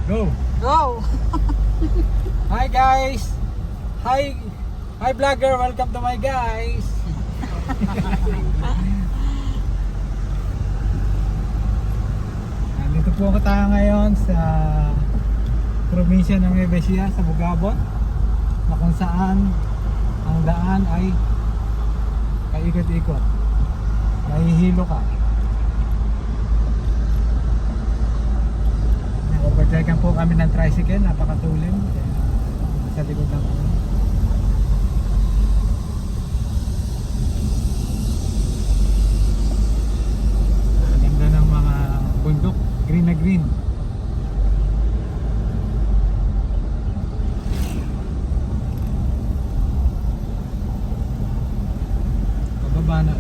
Go! Go! Hi guys! Hi! Hi vlogger! Welcome to my guys! Nandito po tayo ngayon sa probinsya ng Nueva Ecija sa Bugabon, na kung saan ang daan ay paikot-ikot. Mahihilo ka. Nag-overtaken po kami ng tricycle, napakatulim. Kaya sa likod ng ganda ng mga bundok, green na green. Pababa na